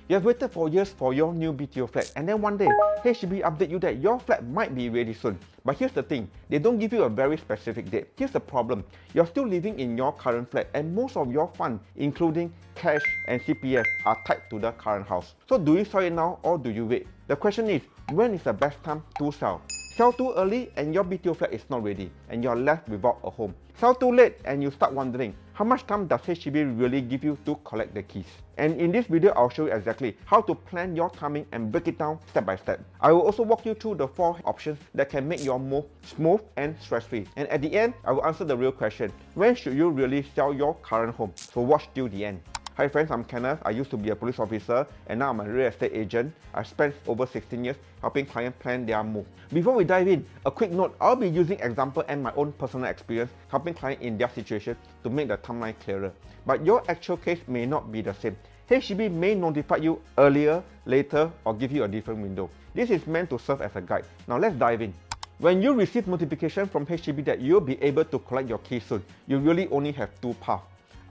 You have waited for years for your new BTO flat, and then one day, HDB update you that your flat might be ready soon. But here's the thing, they don't give you a very specific date. Here's the problem, you're still living in your current flat and most of your funds, including cash and CPF, are tied to the current house. So do you sell it now or do you wait? The question is, when is the best time to sell? Sell too early and your BTO flat is not ready and you're left without a home. Sell too late and you start wondering, how much time does HDB really give you to collect the keys? And in this video, I'll show you exactly how to plan your timing and break it down step by step. I will also walk you through the 4 options that can make your move smooth and stress-free. And at the end, I will answer the real question, when should you really sell your current home? So watch till the end. Hi friends, I'm Kenneth. I used to be a police officer and now I'm a real estate agent. I've spent over 16 years helping clients plan their move. Before we dive in, a quick note, I'll be using example and my own personal experience helping clients in their situation to make the timeline clearer. But your actual case may not be the same. HDB may notify you earlier, later, or give you a different window. This is meant to serve as a guide. Now let's dive in. When you receive notification from HDB that you'll be able to collect your keys soon, you really only have 2 paths.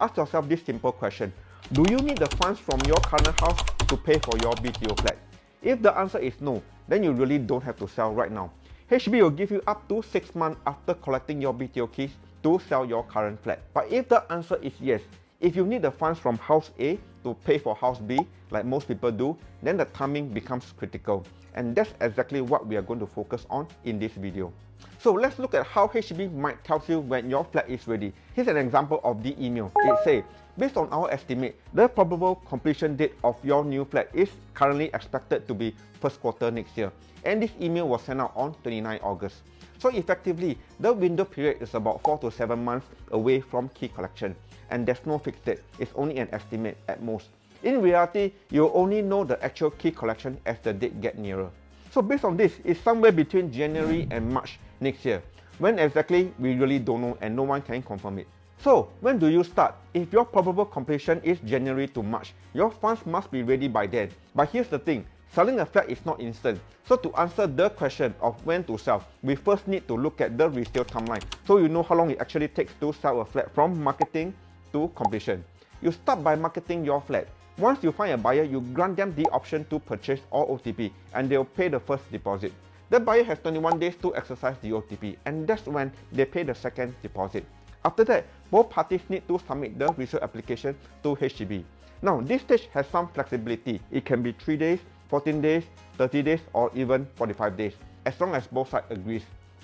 Ask yourself this simple question. Do you need the funds from your current house to pay for your BTO flat? If the answer is no, then you really don't have to sell right now. HDB will give you up to 6 months after collecting your BTO keys to sell your current flat. But if the answer is yes, if you need the funds from house A to pay for house B, like most people do, then the timing becomes critical. And that's exactly what we are going to focus on in this video. So let's look at how HDB might tell you when your flat is ready. Here's an example of the email. It says, based on our estimate, the probable completion date of your new flat is currently expected to be first quarter next year. And this email was sent out on 29 August. So effectively, the window period is about 4 to 7 months away from key collection. And there's no fixed date, it's only an estimate at most. In reality, you'll only know the actual key collection as the date gets nearer. So based on this, it's somewhere between January and March next year. When exactly, we really don't know and no one can confirm it. So, when do you start? If your probable completion is January to March, your funds must be ready by then. But here's the thing, selling a flat is not instant. So to answer the question of when to sell, we first need to look at the resale timeline so you know how long it actually takes to sell a flat from marketing to completion. You start by marketing your flat. Once you find a buyer, you grant them the option to purchase or OTP and they'll pay the first deposit. The buyer has 21 days to exercise the OTP and that's when they pay the second deposit. After that, both parties need to submit the resale application to HDB. Now, this stage has some flexibility. It can be 3 days, 14 days, 30 days, or even 45 days, as long as both sides agree.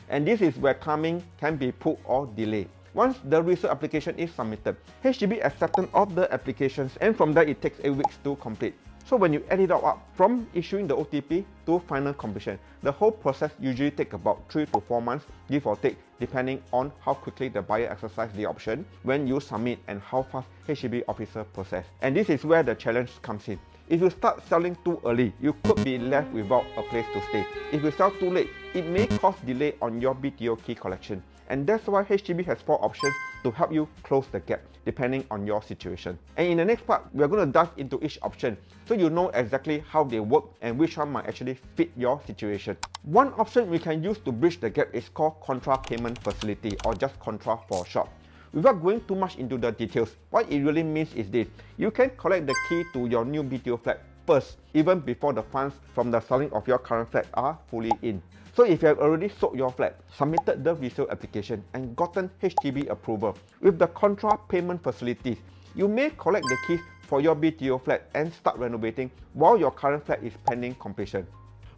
And this is where timing can be put or delayed. Once the resale application is submitted, HDB acceptance of the applications, and from there it takes 8 weeks to complete. So when you add it all up, from issuing the OTP to final completion, the whole process usually takes about 3 to 4 months, give or take, depending on how quickly the buyer exercises the option when you submit and how fast HDB officer process. And this is where the challenge comes in. If you start selling too early, you could be left without a place to stay. If you sell too late, it may cause delay on your BTO key collection. And that's why HDB has 4 options to help you close the gap, depending on your situation. And in the next part, we're going to dive into each option so you know exactly how they work and which one might actually fit your situation. One option we can use to bridge the gap is called Contra Payment Facility, or just Contra for short. Without going too much into the details, what it really means is this: you can collect the key to your new BTO flat first, even before the funds from the selling of your current flat are fully in. So if you have already sold your flat, submitted the resale application and gotten HDB approval, with the Contra Payment Facilities, you may collect the keys for your BTO flat and start renovating while your current flat is pending completion.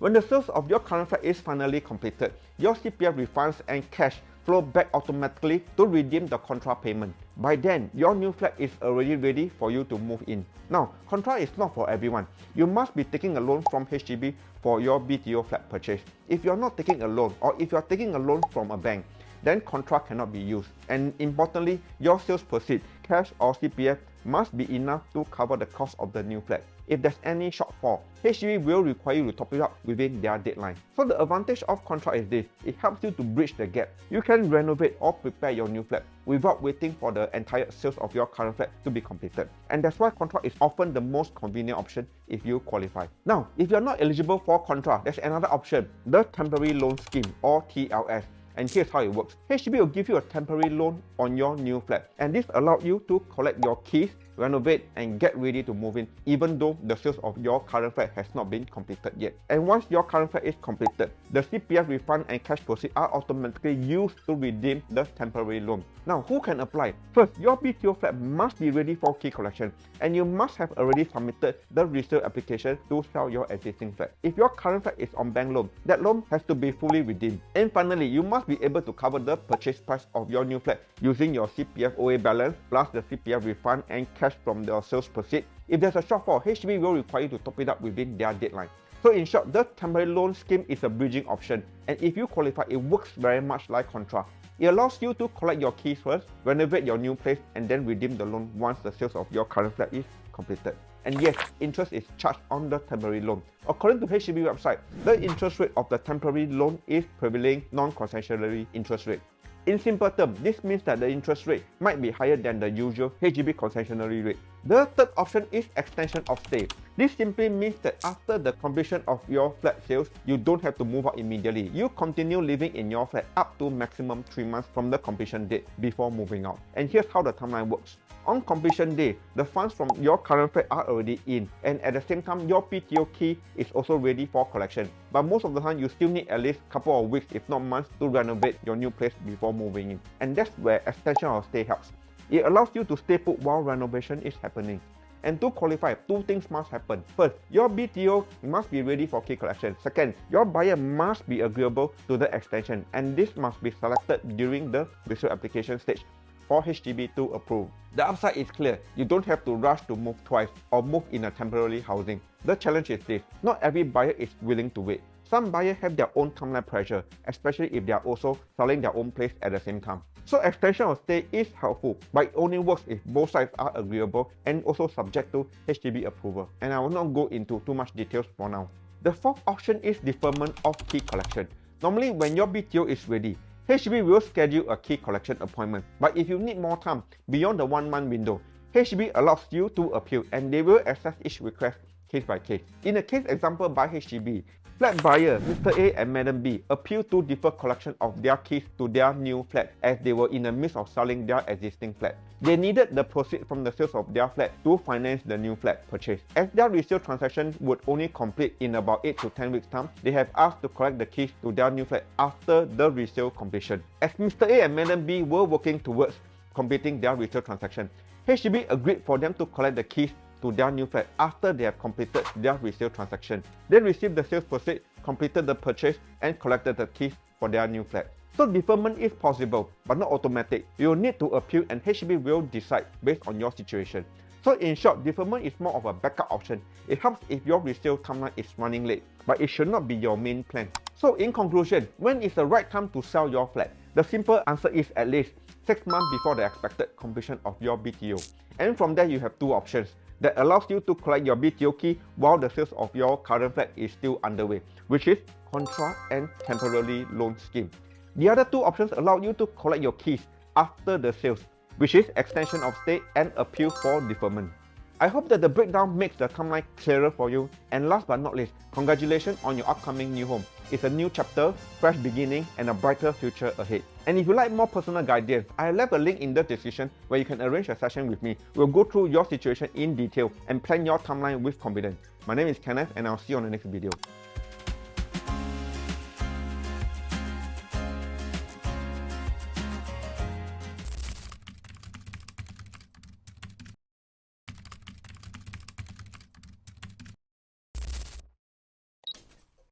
When the sales of your current flat is finally completed, your CPF refunds and cash flow back automatically to redeem the Contra payment. By then, your new flat is already ready for you to move in. Now, Contra is not for everyone. You must be taking a loan from HDB for your BTO flat purchase. If you're not taking a loan, or if you're taking a loan from a bank, then Contra cannot be used. And importantly, your sales proceeds, cash or CPF, must be enough to cover the cost of the new flat. If there's any shortfall, HDB will require you to top it up within their deadline. So the advantage of Contra is this: it helps you to bridge the gap. You can renovate or prepare your new flat without waiting for the entire sales of your current flat to be completed. And that's why Contra is often the most convenient option if you qualify. Now, if you're not eligible for Contra, there's another option, the Temporary Loan Scheme, or TLS. And here's how it works. HDB will give you a temporary loan on your new flat, and this allows you to collect your keys renovate, and get ready to move in, even though the sales of your current flat has not been completed yet. And once your current flat is completed, the CPF refund and cash proceeds are automatically used to redeem the temporary loan. Now, who can apply? First, your BTO flat must be ready for key collection, and you must have already submitted the resale application to sell your existing flat. If your current flat is on bank loan, that loan has to be fully redeemed. And finally, you must be able to cover the purchase price of your new flat using your CPF OA balance plus the CPF refund and cash from the sales proceeds. If there's a shortfall, HDB will require you to top it up within their deadline. So in short, the temporary loan scheme is a bridging option, and if you qualify, it works very much like Contra. It allows you to collect your keys first, renovate your new place, and then redeem the loan once the sales of your current flat is completed. And yes, interest is charged on the temporary loan. According to HDB website, the interest rate of the temporary loan is prevailing non-concessionary interest rate. In simple terms, this means that the interest rate might be higher than the usual HDB concessionary rate. The third option is extension of stay. This simply means that after the completion of your flat sales, you don't have to move out immediately. You continue living in your flat up to maximum 3 months from the completion date before moving out. And here's how the timeline works. On completion day, the funds from your current flat are already in, and at the same time, your BTO key is also ready for collection. But most of the time, you still need at least a couple of weeks, if not months, to renovate your new place before moving in. And that's where extension of stay helps. It allows you to stay put while renovation is happening. And to qualify, two things must happen. First, your BTO must be ready for key collection. Second, your buyer must be agreeable to the extension, and this must be selected during the resale application stage for HDB to approve. The upside is clear. You don't have to rush to move twice or move in a temporary housing. The challenge is this: not every buyer is willing to wait. Some buyers have their own timeline pressure, especially if they are also selling their own place at the same time. So extension of stay is helpful, but it only works if both sides are agreeable and also subject to HDB approval. And I will not go into too much details for now. The fourth option is deferment of key collection. Normally, when your BTO is ready, HDB will schedule a key collection appointment. But if you need more time beyond the 1 month window, HDB allows you to appeal, and they will assess each request case by case. In a case example by HDB, flat buyer Mr. A and Madam B appealed to defer collection of their keys to their new flat as they were in the midst of selling their existing flat. They needed the proceeds from the sales of their flat to finance the new flat purchase. As their resale transaction would only complete in about 8 to 10 weeks time, they have asked to collect the keys to their new flat after the resale completion. As Mr. A and Madam B were working towards completing their resale transaction, HDB agreed for them to collect the keys to their new flat after they have completed their resale transaction. They received the sales proceeds, completed the purchase, and collected the keys for their new flat. So deferment is possible, but not automatic. You will need to appeal, and HDB will decide based on your situation. So in short, deferment is more of a backup option. It helps if your resale timeline is running late, but it should not be your main plan. So in conclusion, when is the right time to sell your flat? The simple answer is at least 6 months before the expected completion of your BTO. And from there, you have two options that allows you to collect your BTO key while the sales of your current flat is still underway, which is Contra and temporary loan scheme. The other two options allow you to collect your keys after the sales, which is extension of stay and appeal for deferment. I hope that the breakdown makes the timeline clearer for you. And last but not least, congratulations on your upcoming new home. It's a new chapter, fresh beginning, and a brighter future ahead. And if you like more personal guidance, I left a link in the description where you can arrange a session with me. We'll go through your situation in detail and plan your timeline with confidence. My name is Kenneth, and I'll see you on the next video.